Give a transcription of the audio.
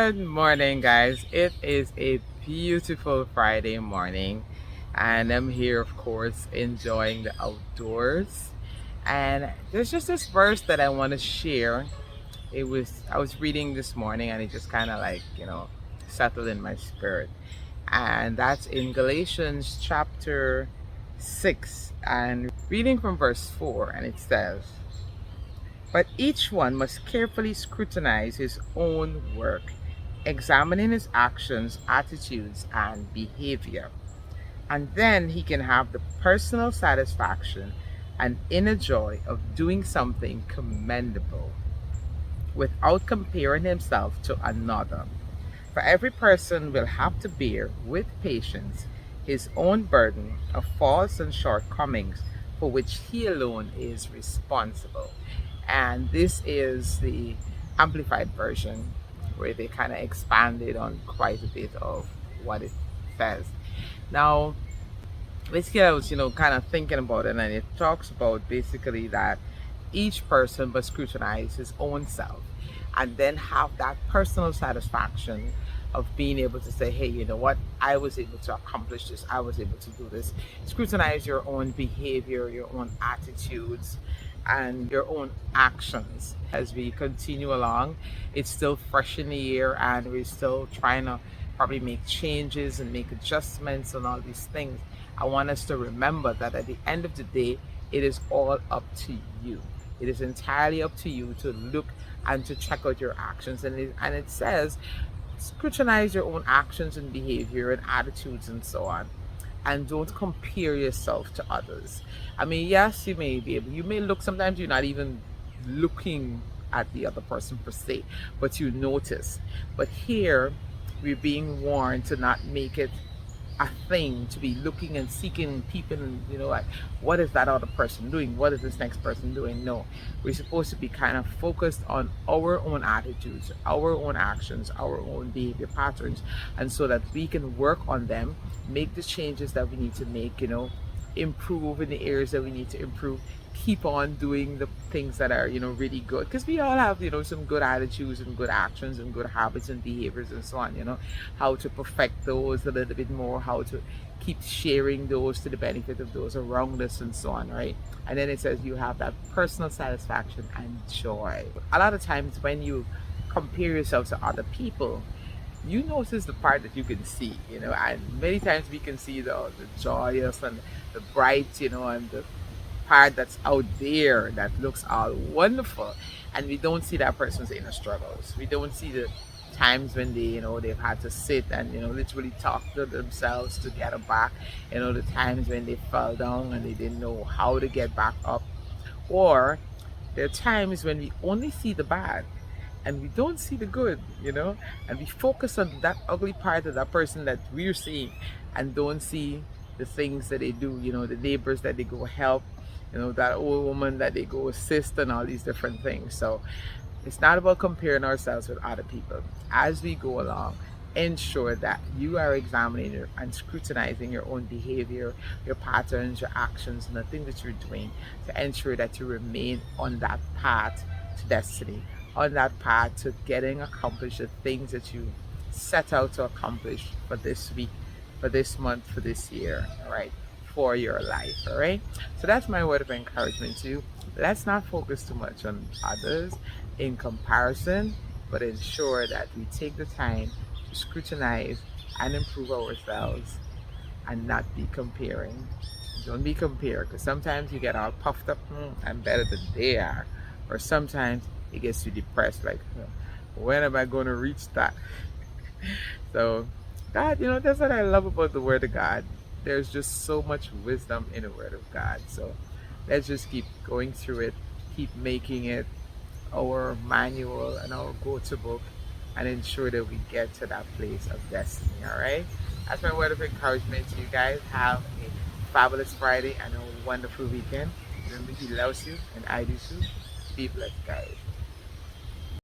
Good morning, guys. It is a beautiful Friday morning, and I'm here, of course, enjoying the outdoors. And there's just this verse that I want to share. I was reading this morning, and it just kind of like, settled in my spirit. And that's in Galatians chapter 6, and reading from verse 4, and it says, but each one must carefully scrutinize his own work, examining his actions, attitudes, and behavior. And then he can have the personal satisfaction and inner joy of doing something commendable without comparing himself to another. For every person will have to bear with patience his own burden of faults and shortcomings for which he alone is responsible. And this is the amplified version where they kind of expanded on quite a bit of what it says. Now, basically, I was, kind of thinking about it, and it talks about basically that each person must scrutinize his own self and then have that personal satisfaction of being able to say, hey, you know what, I was able to accomplish this, I was able to do this. Scrutinize your own behavior, your own attitudes, and your own actions as we continue along. It's still fresh in the year, and we're still trying to probably make changes and make adjustments and all these things. I want us to remember that at the end of the day, it is all up to you. It is entirely up to you to look and to check out your actions. And it says, scrutinize your own actions and behavior and attitudes and so on. And don't compare yourself to others. I mean, yes, you may look, sometimes you're not even looking at the other person per se, but you notice. But here, we're being warned to not make it a thing to be looking and seeking, peeping, like, what is that other person doing? What is this next person doing? No, we're supposed to be kind of focused on our own attitudes, our own actions, our own behavior patterns, and so that we can work on them, make the changes that we need to make, improve in the areas that we need to improve, keep on doing the things that are, really good, because we all have, some good attitudes and good actions and good habits and behaviors and so on, how to perfect those a little bit more, how to keep sharing those to the benefit of those around us and so on, right? And then it says you have that personal satisfaction and joy. A lot of times when you compare yourself to other people, you notice the part that you can see, and many times we can see the joyous and the bright, and the part that's out there that looks all wonderful, and we don't see that person's inner struggles. We don't see the times when they've had to sit and literally talk to themselves to get back, the times when they fell down and they didn't know how to get back up. Or there are times when we only see the bad and we don't see the good, and we focus on that ugly part of that person that we're seeing and don't see the things that they do, the neighbors that they go help, that old woman that they go assist and all these different things. So it's not about comparing ourselves with other people. As we go along, ensure that you are examining and scrutinizing your own behavior, your patterns, your actions, and the things that you're doing to ensure that you remain on that path to destiny, on that path to getting accomplished the things that you set out to accomplish for this week, for this month, for this year, all right, for your life, all right? So that's my word of encouragement to you. Let's not focus too much on others in comparison, but ensure that we take the time to scrutinize and improve ourselves and not be comparing. Don't be compared, because sometimes you get all puffed up, I'm better than they are. Or sometimes it gets you depressed, like, when am I going to reach that? So, God, that's what I love about the Word of God. There's just so much wisdom in the Word of God. So, let's just keep going through it, keep making it our manual and our go-to book, and ensure that we get to that place of destiny. All right, that's my word of encouragement to you guys. Have a fabulous Friday and a wonderful weekend. Remember, he loves you and I do too. Be blessed, guys.